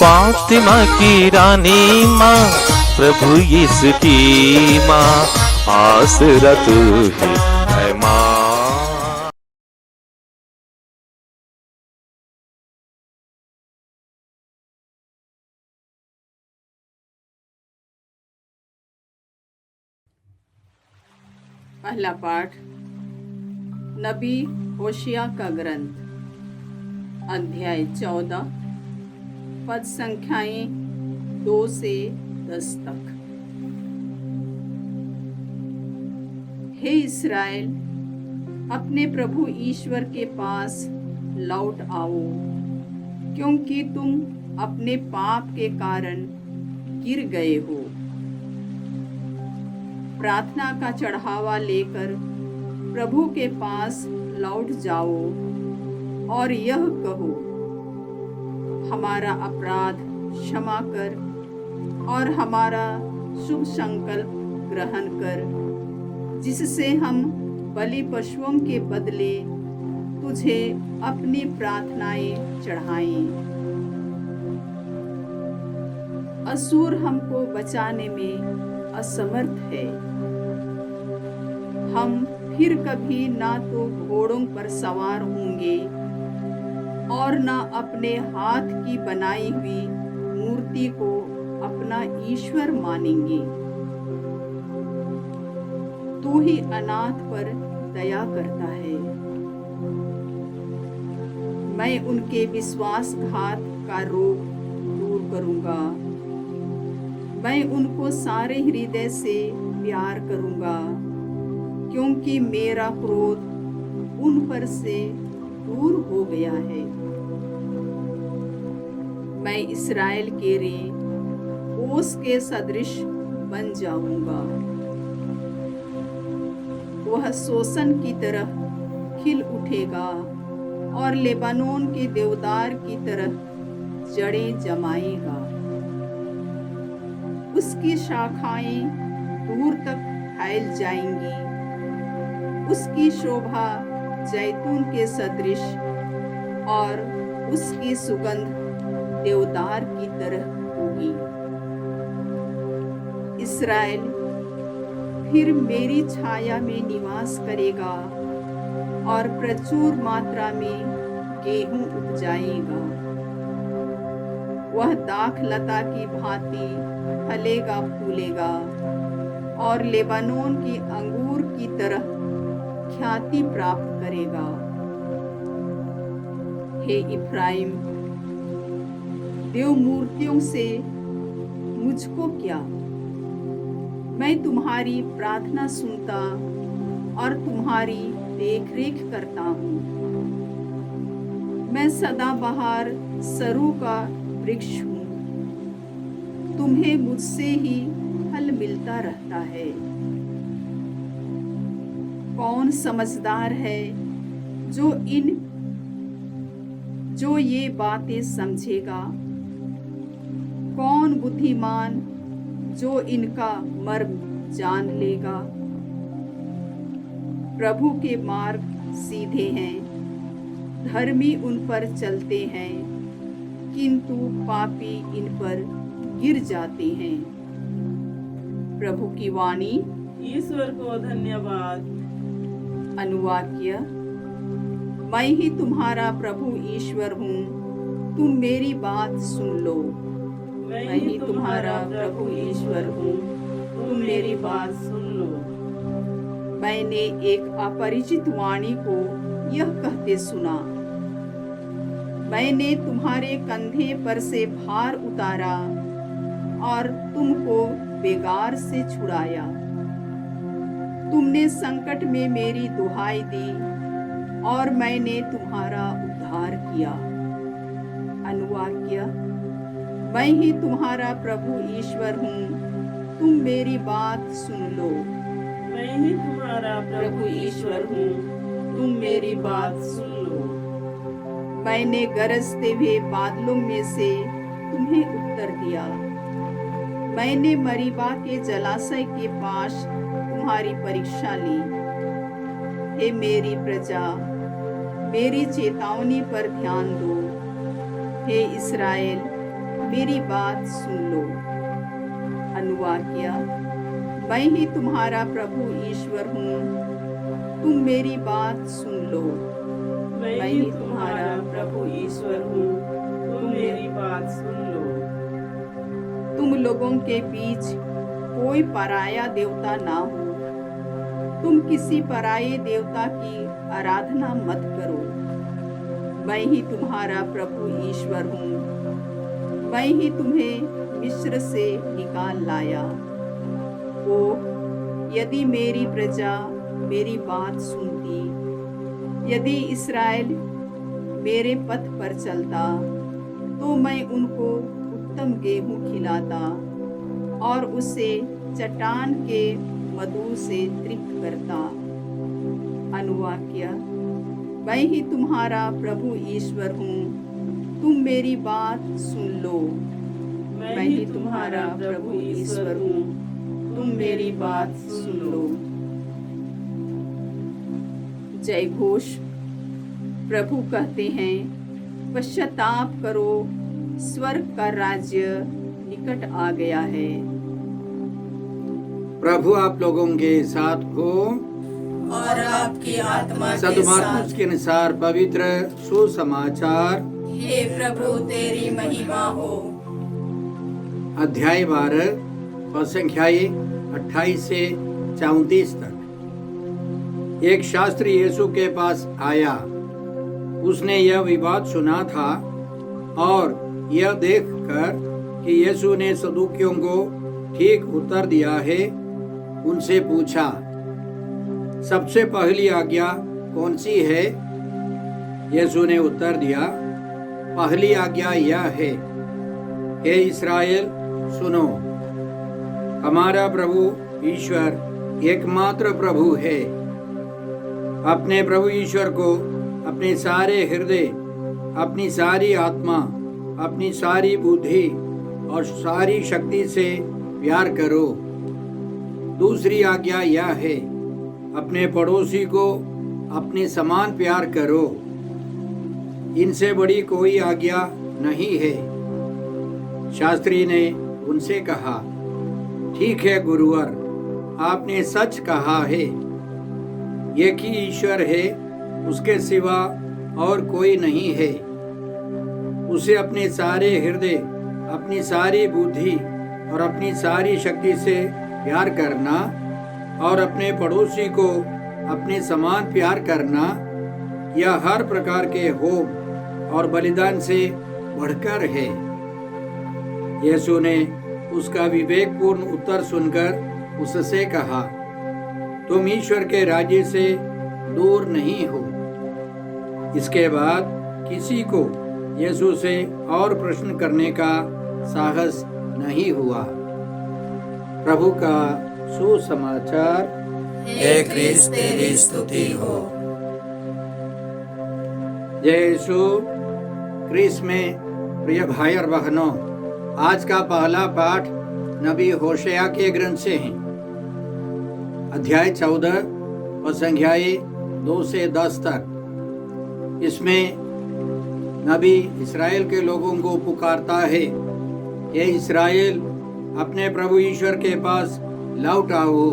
फातिमा की रानी माँ, प्रभु यीशु की माँ, आसरा तू ही है माँ। पहला पाठ नबी होशिया का ग्रंथ, अध्याय 14, पद संख्याएं 2 से 10 तक। हे इस्राएल, अपने प्रभु ईश्वर के पास लौट आओ, क्योंकि तुम अपने पाप के कारण गिर गए हो। प्रार्थना का चढ़ावा लेकर प्रभु के पास लौट जाओ और यह कहो, हमारा अपराध क्षमा कर और हमारा शुभ संकल्प ग्रहण कर, जिससे हम बलि पशुओं के बदले तुझे अपनी प्रार्थनाएं चढ़ाएं। असूर हमको बचाने में असमर्थ है। हम फिर कभी ना तो घोड़ों पर सवार होंगे और ना अपने हाथ की बनाई हुई मूर्ति को अपना ईश्वर मानेंगे। तू ही अनाथ पर दया करता है। मैं उनके विश्वासघात का रोग दूर करूंगा। मैं उनको सारे हृदय से प्यार करूंगा, क्योंकि मेरा क्रोध उन पर से दूर हो गया है। मैं इस्राएल के रे ओस के सदृश बन जाऊंगा। वह सोसन की तरह खिल उठेगा और लेबानोन के देवदार की तरह जड़ें जमाएगा। उसकी शाखाएं दूर तक फैल जाएंगी। उसकी शोभा जैतून के सदृश और उसकी सुगंध देवदार की तरह होगी। इस्राएल फिर मेरी छाया में निवास करेगा और प्रचुर मात्रा में गेहूं उपजाएगा। वह दाखलता की भांति फलेगा फूलेगा और लेबानोन की अंगूर की तरह ख्याति प्राप्त करेगा। हे इफ्राइम, देव मूर्तियों से मुझको क्या? मैं तुम्हारी प्रार्थना सुनता और तुम्हारी देखरेख करता हूँ। मैं सदाबहार सरू का वृक्ष हूँ। तुम्हें मुझसे ही फल मिलता रहता है। कौन समझदार है जो ये बातें समझेगा? कौन बुद्धिमान जो इनका मर्म जान लेगा? प्रभु के मार्ग सीधे हैं, धर्मी उन पर चलते हैं, किंतु पापी इन पर गिर जाते हैं। प्रभु की वाणी। ईश्वर को धन्यवाद। अनुवाक्य। मैं ही तुम्हारा प्रभु ईश्वर हूँ, तुम मेरी बात सुन लो। मैं ही तुम्हारा प्रभु ईश्वर हूँ, तुम मेरी बात सुन लो। मैंने एक अपरिचित वाणी को यह कहते सुना, मैंने तुम्हारे कंधे पर से भार उतारा और तुमको बेगार से छुड़ाया। तुमने संकट में मेरी दुहाई दी और मैंने तुम्हारा उद्धार किया। अनुवाक्य। मैं ही तुम्हारा प्रभु ईश्वर हूँ, तुम मेरी बात सुन लो। मैं ही तुम्हारा प्रभु ईश्वर हूँ, तुम मेरी बात सुन लो। मैंने गरजते हुए बादलों में से तुम्हें उत्तर दिया। मैंने मरीबा के जलाशय के पास तुम्हारी परीक्षा ली। हे मेरी प्रजा, मेरी चेतावनी पर ध्यान दो। हे इस्राएल, मेरी बात सुन लो। अनुवाक्य, मैं ही तुम्हारा प्रभु ईश्वर हूँ, तुम मेरी बात सुन लो। मैं ही तुम्हारा प्रभु ईश्वर हूँ, तुम मेरी बात सुन लो। तुम लोगों के बीच कोई पराया देवता ना हो। तुम किसी पराये देवता की आराधना मत करो। मैं ही तुम्हारा प्रभु ईश्वर हूँ। मैं ही तुम्हें मिस्र से निकाल लाया। ओ, यदि मेरी प्रजा मेरी बात सुनती, यदि इस्राएल मेरे पथ पर चलता, तो मैं उनको उत्तम गेहूं खिलाता और उसे चट्टान के मधु से तृप्त करता। अनुवाक्य, मैं ही तुम्हारा प्रभु ईश्वर हूँ, तुम मेरी बात सुन लो। मैं ही तुम्हारा प्रभु ईश्वर हूँ, तुम मेरी बात सुन लो। जय घोष। प्रभु कहते हैं, पश्चाताप करो, स्वर्ग का राज्य निकट आ गया है। प्रभु आप लोगों के साथ हो और आपकी आत्मा सदमार्कुस के अनुसार पवित्र सुसमाचार। हे प्रभु तेरी महिमा हो। अध्याय 12 और संख्याएं 28 से 34 तक। एक शास्त्री यीशु के पास आया। उसने यह विवाद सुना था और यह देखकर कि यीशु ने सदूकियों को ठीक उत्तर दिया है, उनसे पूछा, सबसे पहली आज्ञा कौन सी है? यीशु ने उत्तर दिया, पहली आज्ञा यह है, हे इस्राएल सुनो, हमारा प्रभु ईश्वर एकमात्र प्रभु है। अपने प्रभु ईश्वर को अपने सारे हृदय, अपनी सारी आत्मा, अपनी सारी बुद्धि और सारी शक्ति से प्यार करो। दूसरी आज्ञा यह है, अपने पड़ोसी को अपने समान प्यार करो। इनसे बड़ी कोई आज्ञा नहीं है। शास्त्री ने उनसे कहा, ठीक है गुरुवर, आपने सच कहा है। एक ही ईश्वर है, उसके सिवा और कोई नहीं है। उसे अपने सारे हृदय, अपनी सारी बुद्धि और अपनी सारी शक्ति से प्यार करना और अपने पड़ोसी को अपने समान प्यार करना, यह हर प्रकार के होम और बलिदान से बढ़कर है। यीशु ने उसका विवेकपूर्ण उत्तर सुनकर उससे कहा, तुम ईश्वर के राज्य से दूर नहीं हो। इसके बाद किसी को यीशु से और प्रश्न करने का साहस नहीं हुआ। प्रभु का सुसमाचार। हे क्रिस्त तेरी स्तुति हो। जय यीशु क्रिस्त में प्रिय भाई और बहनों, आज का पहला पाठ नबी होशेया के ग्रंथ से है। अध्याय 14 और संख्याएं 2 से 10 तक। इसमें नबी इस्राएल के लोगों को पुकारता है, ये इस्राएल अपने प्रभु ईश्वर के पास लौट आओ।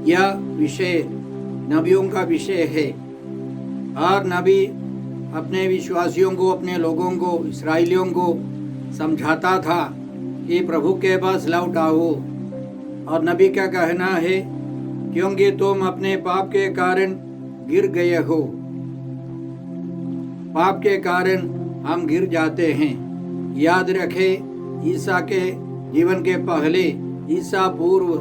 यह विषय नबियों का विषय है। हर नबी अपने विश्वासियों को, अपने लोगों को, इस्राएलियों को समझाता था कि प्रभु के पास लौट आओ। और नबी का कहना है, क्योंकि तुम अपने पाप के कारण गिर गए हो। पाप के कारण हम गिर जाते हैं। याद रखें, ईसा के जीवन के पहले, ईसा पूर्व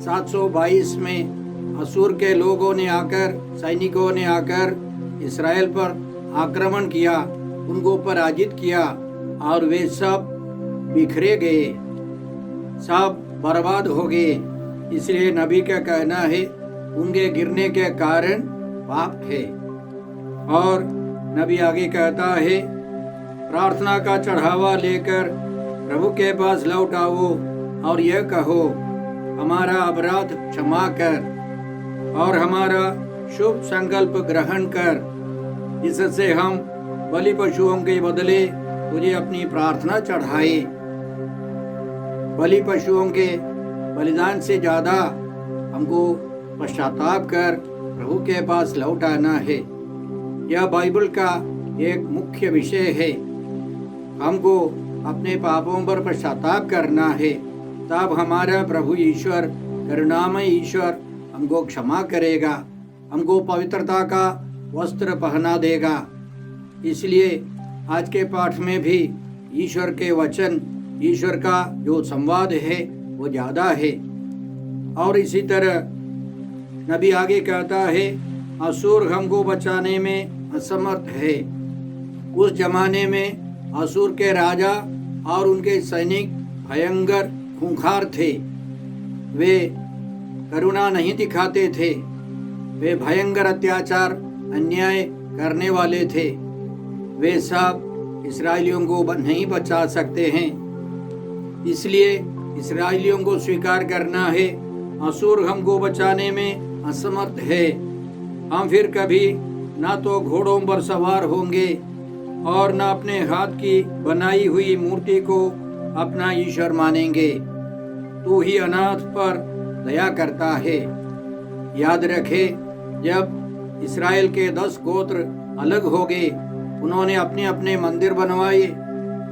722 में असुर के लोगों ने आकर, सैनिकों ने आकर इस्राएल पर आक्रमण किया, उनको पराजित किया और वे सब बिखरे गए, सब बर्बाद हो गए। इसलिए नबी का कहना है, उनके गिरने के कारण पाप है। और नबी आगे कहता है, प्रार्थना का चढ़ावा लेकर प्रभु के पास लौट आओ और यह कहो, हमारा अपराध क्षमा कर और हमारा शुभ संकल्प ग्रहण कर, जिससे हम बलि पशुओं के बदले तुझे अपनी प्रार्थना चढ़ाए। बलि पशुओं के बलिदान से ज्यादा हमको पश्चाताप कर प्रभु के पास लौट आना है। यह बाइबल का एक मुख्य विषय है। हमको अपने पापों पर पश्चाताप करना है, तब हमारा प्रभु ईश्वर, करुणामय ईश्वर हमको क्षमा करेगा, हमको पवित्रता का वस्त्र पहना देगा। इसलिए आज के पाठ में भी ईश्वर के वचन, ईश्वर का जो संवाद है वो ज़्यादा है। और इसी तरह नबी आगे कहता है, असुर हमको बचाने में असमर्थ है। उस जमाने में असुर के राजा और उनके सैनिक भयंकर खूंखार थे। वे करुणा नहीं दिखाते थे, वे भयंकर अत्याचार अन्याय करने वाले थे। वे सब इस्राएलियों को नहीं बचा सकते हैं। इसलिए इस्राएलियों को स्वीकार करना है, असुर हमको बचाने में असमर्थ है। हम फिर कभी ना तो घोड़ों पर सवार होंगे और न अपने हाथ की बनाई हुई मूर्ति को अपना ईश्वर मानेंगे। तू ही अनाथ पर दया करता है। याद रखे, जब इस्राएल के 10 गोत्र अलग हो गए, उन्होंने अपने अपने मंदिर बनवाए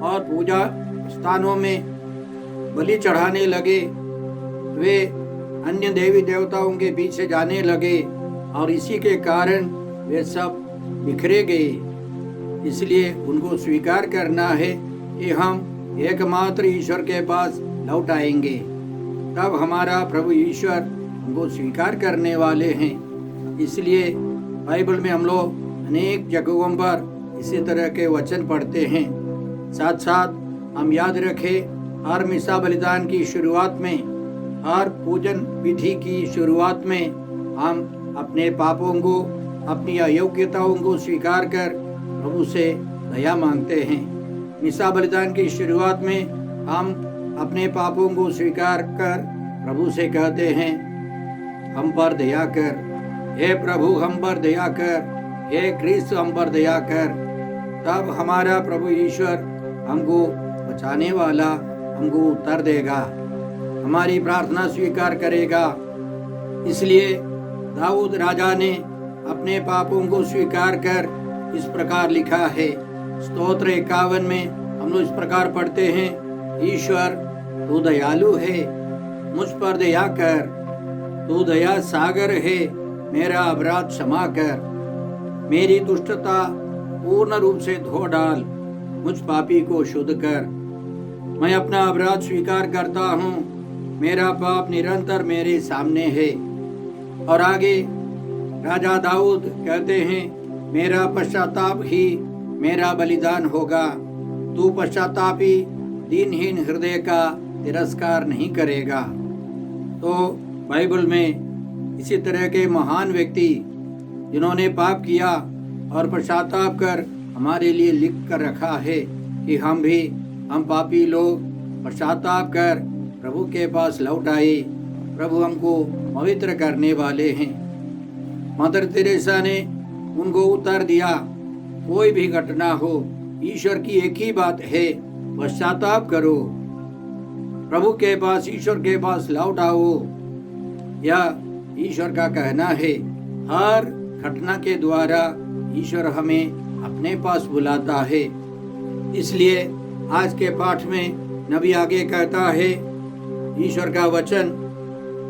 और पूजा स्थानों में बलि चढ़ाने लगे। वे अन्य देवी देवताओं के पीछे जाने लगे और इसी के कारण वे सब बिखरे गए। इसलिए उनको स्वीकार करना है कि हम एकमात्र ईश्वर के पास लौट आएंगे, तब हमारा प्रभु ईश्वर हमको स्वीकार करने वाले हैं। इसलिए बाइबल में हम लोग अनेक जगहों पर इसी तरह के वचन पढ़ते हैं। साथ साथ हम याद रखें, हर मिसा बलिदान की शुरुआत में, हर पूजन विधि की शुरुआत में हम अपने पापों को, अपनी अयोग्यताओं को स्वीकार कर प्रभु से दया मांगते हैं। मिसा बलिदान की शुरुआत में हम अपने पापों को स्वीकार कर प्रभु से कहते हैं, हम पर दया कर, हे प्रभु हम पर दया कर, हे क्रिस्त हम पर दया कर। तब हमारा प्रभु ईश्वर हमको बचाने वाला हमको उत्तर देगा, हमारी प्रार्थना स्वीकार करेगा। इसलिए दाऊद राजा ने अपने पापों को स्वीकार कर इस प्रकार लिखा है। स्तोत्र 51 में हम लोग इस प्रकार पढ़ते हैं, ईश्वर तू दयालु है, मुझ पर दया कर, तू दया सागर है, मेरा अपराध क्षमा कर, मेरी दुष्टता पूर्ण रूप से धो डाल, मुझ पापी को शुद्ध कर। मैं अपना अपराध स्वीकार करता हूँ, मेरा पाप निरंतर मेरे सामने है। और आगे राजा दाऊद कहते हैं, मेरा पश्चाताप ही मेरा बलिदान होगा, तू पश्चातापी दीनहीन हृदय का तिरस्कार नहीं करेगा। तो बाइबल में इसी तरह के महान व्यक्ति जिन्होंने पाप किया और पश्चाताप कर हमारे लिए लिख कर रखा है कि हम पापी लोग पश्चाताप कर प्रभु के पास लौट आए। प्रभु हमको पवित्र करने वाले हैं। मदर तेरेसा ने उनको उत्तर दिया, कोई भी घटना हो, ईश्वर की एक ही बात है, पश्चाताप करो, प्रभु के पास, ईश्वर के पास लौट आओ। यह ईश्वर का कहना है। हर घटना के द्वारा ईश्वर हमें अपने पास बुलाता है। इसलिए आज के पाठ में नबी आगे कहता है, ईश्वर का वचन,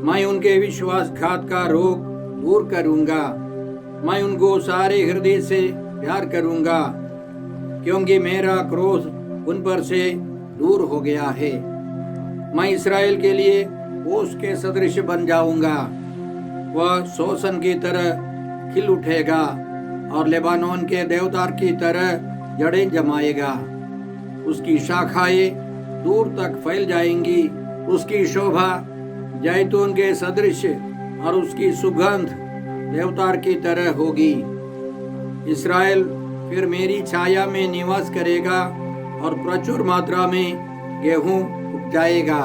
मैं उनके विश्वासघात का रोग दूर करूंगा, मैं उनको सारे हृदय से प्यार करूंगा, क्योंकि मेरा क्रोध उन पर से दूर हो गया है। मैं इस्राएल के लिए ओस के सदृश बन जाऊंगा, वह शोषण की तरह खिल उठेगा और लेबानोन के देवदार की तरह जड़ें जमाएगा। उसकी शाखाएं दूर तक फैल जाएंगी, उसकी शोभा जैतून के सदृश और उसकी सुगंध देवदार की तरह होगी। इस्राएल फिर मेरी छाया में निवास करेगा और प्रचुर मात्रा में गेहूं उपजाएगा।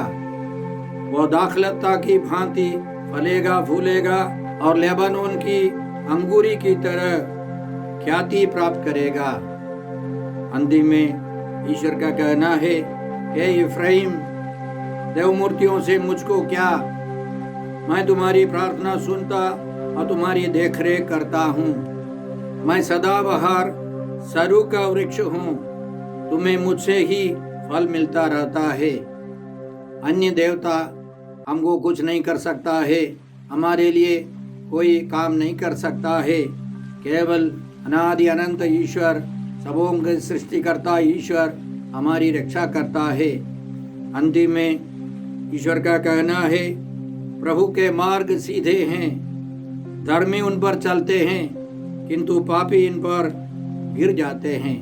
वह दाखलता की भांति फलेगा फूलेगा और लेबानोन की अंगूरी की तरह ख्याति प्राप्त करेगा। अंतिम में ईश्वर का कहना है, हे इफ्राइम, देव मूर्तियों से मुझको क्या, मैं तुम्हारी प्रार्थना सुनता और तुम्हारी देखरेख करता हूँ। मैं सदाबहार सरू का वृक्ष हूँ, तुम्हें मुझसे ही फल मिलता रहता है। अन्य देवता हमको कुछ नहीं कर सकता है, हमारे लिए कोई काम नहीं कर सकता है। केवल अनादि अनंत ईश्वर, सबों के सृष्टिकर्ता ईश्वर हमारी रक्षा करता है। अंतिम में ईश्वर का कहना है, प्रभु के मार्ग सीधे हैं, धर्मी उन पर चलते हैं, किंतु पापी इन पर गिर जाते हैं।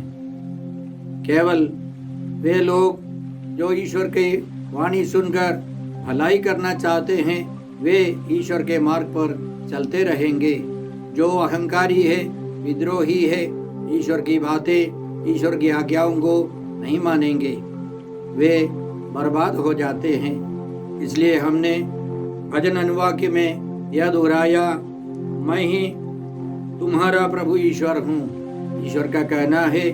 केवल वे लोग जो ईश्वर की वाणी सुनकर भलाई करना चाहते हैं, वे ईश्वर के मार्ग पर चलते रहेंगे। जो अहंकारी है, विद्रोही है, ईश्वर की बातें, ईश्वर की आज्ञाओं को नहीं मानेंगे, वे बर्बाद हो जाते हैं। इसलिए हमने भजन अनुवाक्य में यह दोहराया, मैं ही तुम्हारा प्रभु ईश्वर हूँ। ईश्वर का कहना है,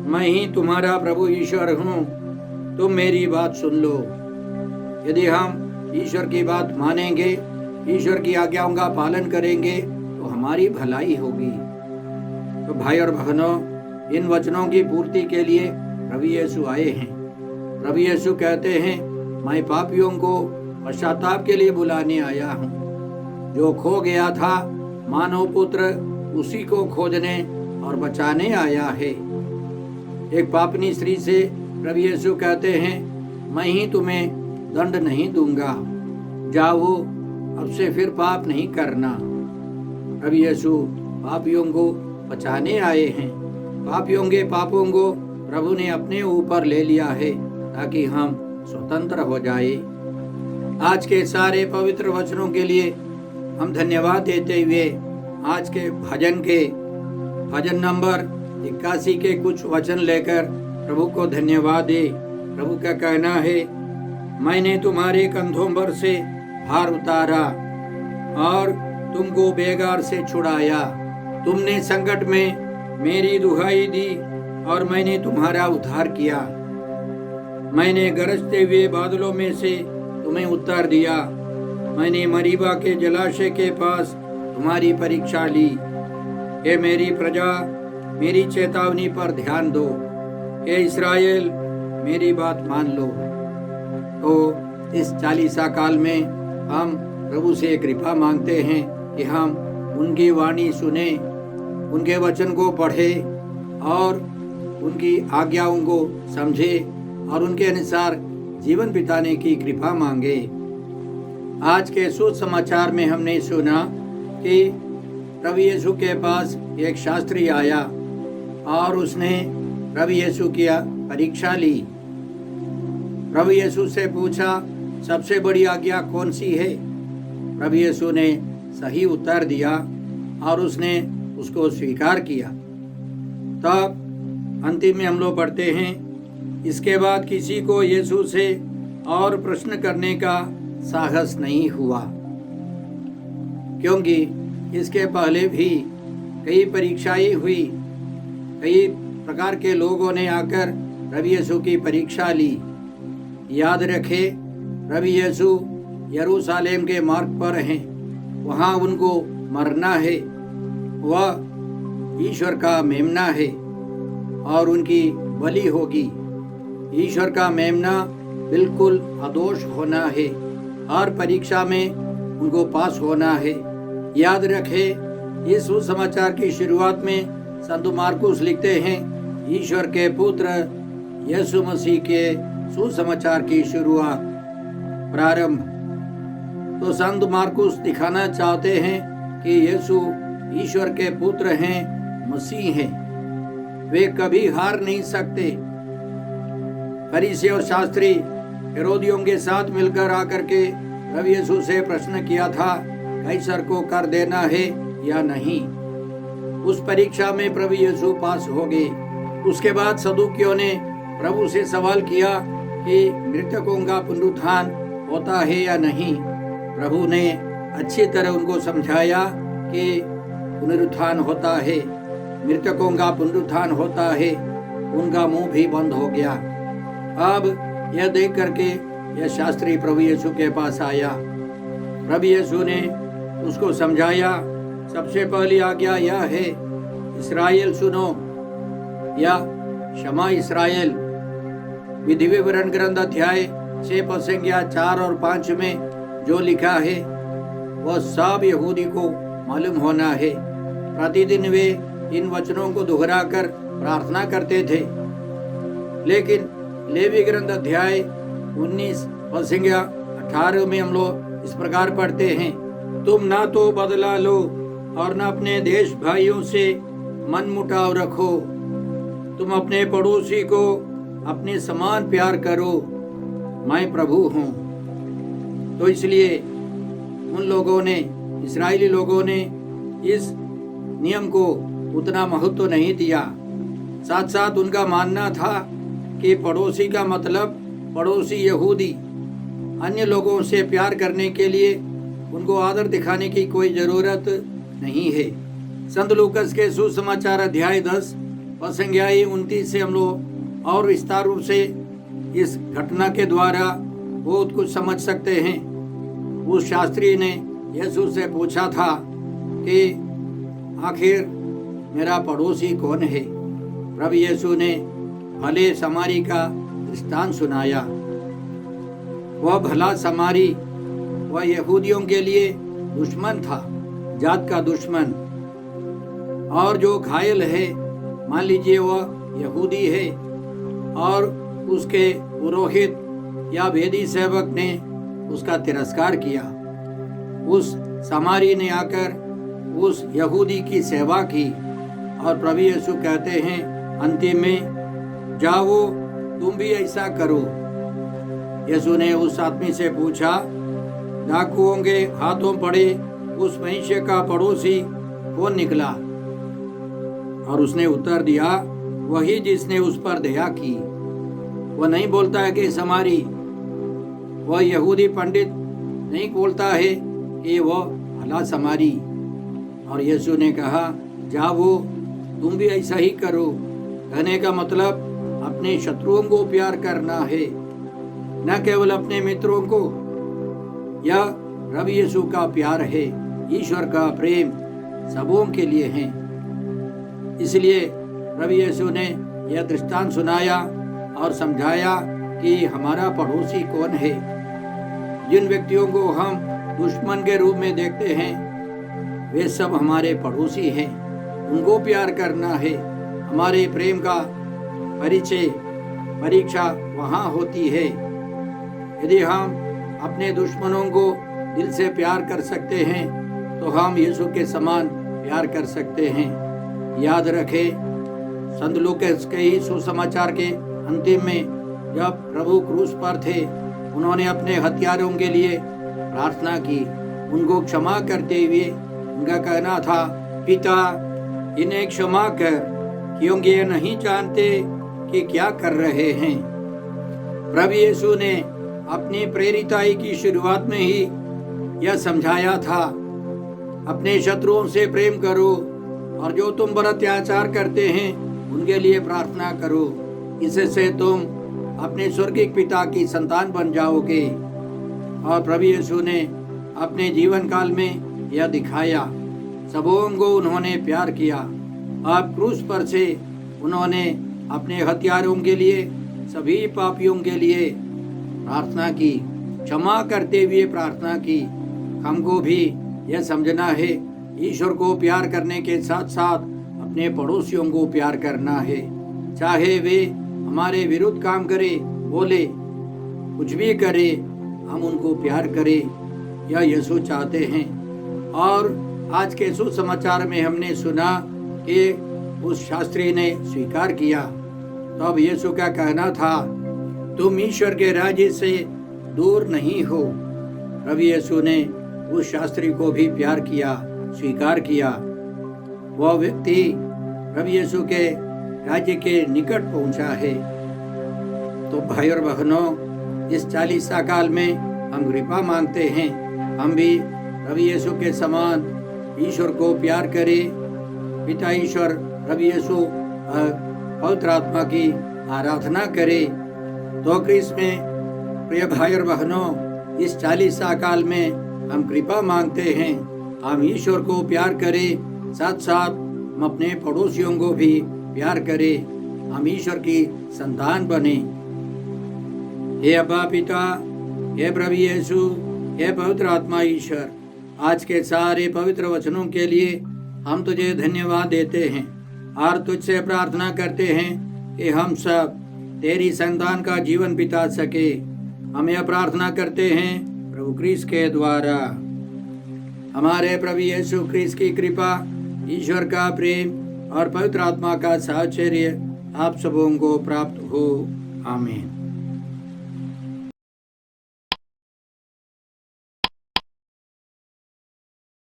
मैं ही तुम्हारा प्रभु ईश्वर हूँ, तुम मेरी बात सुन लो। यदि हम ईश्वर की बात मानेंगे, ईश्वर की आज्ञाओं का पालन करेंगे, तो हमारी भलाई होगी। तो भाई और बहनों, इन वचनों की पूर्ति के लिए प्रभु यीशु आए हैं। प्रभु यीशु कहते हैं, मैं पापियों को पश्चाताप के लिए बुलाने आया हूँ। जो खो गया था, मानव पुत्र उसी को खोजने और बचाने आया है। एक पापनी स्त्री से प्रभु यीशु कहते हैं, मैं ही तुम्हें दंड नहीं दूंगा, जाओ अब से फिर पाप नहीं करना। प्रभु यीशु पापियों को बचाने आए हैं। पापियों के पापों को प्रभु ने अपने ऊपर ले लिया है, ताकि हम स्वतंत्र हो जाए। आज के सारे पवित्र वचनों के लिए हम धन्यवाद देते हुए आज के भजन नंबर 81 के कुछ वचन लेकर प्रभु को धन्यवाद दे। प्रभु का कहना है, मैंने तुम्हारे कंधों पर से भार उतारा और तुमको बेगार से छुड़ाया। तुमने संकट में मेरी दुहाई दी और मैंने तुम्हारा उद्धार किया। मैंने गरजते हुए बादलों में से तुम्हें उत्तर दिया। मैंने मरीबा के जलाशय के पास तुम्हारी परीक्षा ली। हे मेरी प्रजा, मेरी चेतावनी पर ध्यान दो। हे इस्राएल, मेरी बात मान लो। तो इस 40 काल में हम प्रभु से कृपा मांगते हैं कि हम उनकी वाणी सुने, उनके वचन को पढ़े और उनकी आज्ञाओं को समझे और उनके अनुसार जीवन बिताने की कृपा मांगे। आज के सुसमाचार में हमने सुना कि प्रभु यीशु के पास एक शास्त्री आया और उसने प्रभु यीशु की परीक्षा ली। प्रभु यीशु से पूछा, सबसे बड़ी आज्ञा कौन सी है? प्रभु यीशु ने सही उत्तर दिया और उसने उसको स्वीकार किया। तब अंतिम में हम लोग पढ़ते हैं, इसके बाद किसी को यीशु से और प्रश्न करने का साहस नहीं हुआ, क्योंकि इसके पहले भी कई परीक्षाएं हुई। कई प्रकार के लोगों ने आकर प्रभु यीशु की परीक्षा ली। याद रखे, प्रभु यीशु यरूशलेम के मार्ग पर हैं, वहाँ उनको मरना है। वह ईश्वर का मेमना है और उनकी बलि होगी। ईश्वर का मेमना बिल्कुल अदोष होना है। हर परीक्षा में उनको पास होना है। याद रखे, इस सुसमाचार की शुरुआत में संत मार्कुस लिखते हैं, ईश्वर के पुत्र यीशु मसीह के सुसमाचार की शुरुआत, प्रारंभ। तो संत मार्कुस दिखाना चाहते हैं कि यीशु ईश्वर के पुत्र हैं, मसीह हैं। वे कभी हार नहीं सकते। फरीसी और शास्त्री हेरोदियों के साथ मिलकर आकर के प्रभु यीशु से प्रश्न किया था, कैसर को कर देना है या नहीं। उस परीक्षा में प्रभु यीशु पास हो गए। उसके बाद सदूकियों ने प्रभु से सवाल किया कि मृतकों का पुनरुत्थान होता है या नहीं। प्रभु ने अच्छी तरह उनको समझाया कि पुनरुत्थान होता है, मृतकों का पुनरुत्थान होता है। उनका मुंह भी बंद हो गया। अब यह देख करके यह शास्त्री प्रभु यीशु के पास आया। प्रभु यीशु ने उसको समझाया, सबसे पहली आज्ञा यह है, इस्राएल सुनो, या शमा इस्राएल। विधि विवरण ग्रंथ अध्याय 6 पद संख्या 4 और 5 में जो लिखा है वह सब यहूदी को मालूम होना है। प्रतिदिन वे इन वचनों को दोहराकर प्रार्थना करते थे। लेकिन लेवी ग्रंथ अध्याय 19 पद संख्या 18 में हम लोग इस प्रकार पढ़ते हैं, तुम ना तो बदला लो और न अपने देश भाइयों से मन मुटाव रखो। तुम अपने पड़ोसी को अपने समान प्यार करो, मैं प्रभु हूँ। तो इसलिए उन लोगों ने, इस्राएली लोगों ने इस नियम को उतना महत्व नहीं दिया। साथ साथ उनका मानना था कि पड़ोसी का मतलब पड़ोसी यहूदी। अन्य लोगों से प्यार करने के लिए उनको आदर दिखाने की कोई ज़रूरत नहीं है। संत लूकस के सुसमाचार अध्याय 10 पद संख्या 29 से हम लोग और विस्तार रूप से इस घटना के द्वारा बहुत कुछ समझ सकते हैं। उस शास्त्री ने यीशु से पूछा था कि आखिर मेरा पड़ोसी कौन है। प्रभु यीशु ने भले समारी का दृष्टांत सुनाया। वह भला समारी वह यहूदियों के लिए दुश्मन था, जात का दुश्मन। और जो घायल है, मान लीजिए वह यहूदी है और उसके पुरोहित या वेदी सेवक ने उसका तिरस्कार किया। उस समारी ने आकर उस यहूदी की सेवा की और प्रभु यीशु कहते हैं अंतिम में, जाओ तुम भी ऐसा करो। यीशु ने उस आदमी से पूछा, डाकुओं के हाथों पड़े उस मनुष्य का पड़ोसी कौन निकला? और उसने उत्तर दिया, वही जिसने उस पर दया की। वह नहीं बोलता है कि समारी, वह यहूदी पंडित नहीं बोलता है कि वह भला समारी। और यीशु ने कहा, जाओ तुम भी ऐसा ही करो। कहने का मतलब अपने शत्रुओं को प्यार करना है, न केवल अपने मित्रों को। यह प्रभु यीशु का प्यार है, ईश्वर का प्रेम सबों के लिए है। इसलिए प्रभु यीशु ने यह दृष्टांत सुनाया और समझाया कि हमारा पड़ोसी कौन है। जिन व्यक्तियों को हम दुश्मन के रूप में देखते हैं वे सब हमारे पड़ोसी हैं। उनको प्यार करना है। हमारे प्रेम का परीक्षा वहाँ होती है। यदि हम अपने दुश्मनों को दिल से प्यार कर सकते हैं तो हम यीशु के समान प्यार कर सकते हैं। याद रखें, संत लूकास के ही सुसमाचार के अंतिम में जब प्रभु क्रूस पर थे, उन्होंने अपने हत्यारों के लिए प्रार्थना की। उनको क्षमा करते हुए उनका कहना था, पिता इन्हें क्षमा कर, क्योंकि ये नहीं जानते कि क्या कर रहे हैं। प्रभु यीशु ने अपनी प्रेरिताई की शुरुआत में ही यह समझाया था, अपने शत्रुओं से प्रेम करो और जो तुम पर अत्याचार करते हैं उनके लिए प्रार्थना करो। इससे तुम अपने स्वर्गीय पिता की संतान बन जाओगे। और प्रभु यीशु ने अपने जीवन काल में यह दिखाया। सबों को उन्होंने प्यार किया। अब क्रूस पर से उन्होंने अपने हत्यारों के लिए, सभी पापियों के लिए प्रार्थना की, क्षमा करते हुए प्रार्थना की। हमको भी यह समझना है, ईश्वर को प्यार करने के साथ साथ अपने पड़ोसियों को प्यार करना है। चाहे वे हमारे विरुद्ध काम करे, बोले, कुछ भी करे, हम उनको प्यार करें। यह यीशु चाहते हैं। और आज के सुसमाचार में हमने सुना कि उस शास्त्री ने स्वीकार किया। तो अब यीशु का कहना था, तुम ईश्वर के राज्य से दूर नहीं हो। प्रभु यीशु ने उस शास्त्री को भी प्यार किया, स्वीकार किया। वह व्यक्ति प्रभु यीशु के राज्य के निकट पहुंचा है। तो भाई और बहनों, इस 40 काल में हम कृपा मांगते हैं, हम भी प्रभु यीशु के समान ईश्वर को प्यार करें। पिता ईश्वर प्रभु यीशु पवित्र आत्मा की आराधना करें। तो क्रिस्त में प्रिय भाई और बहनों, इस 40 काल में हम कृपा मांगते हैं। हम ईश्वर को प्यार करें, साथ साथ हम अपने पड़ोसियों को भी प्यार करें। हम ईश्वर की संतान बने। हे अब्बा पिता, हे प्रभु यीशु, हे पवित्र आत्मा ईश्वर, आज के सारे पवित्र वचनों के लिए हम तुझे धन्यवाद देते हैं और तुझसे प्रार्थना करते हैं कि हम सब तेरी संतान का जीवन बिता सके। हम यह प्रार्थना करते हैं प्रभु क्रिस्त के द्वारा। हमारे प्रभु यीशु क्रिस्त की कृपा, ईश्वर का प्रेम और पवित्र आत्मा का साहचर्य आप सबों को प्राप्त हो। आमीन।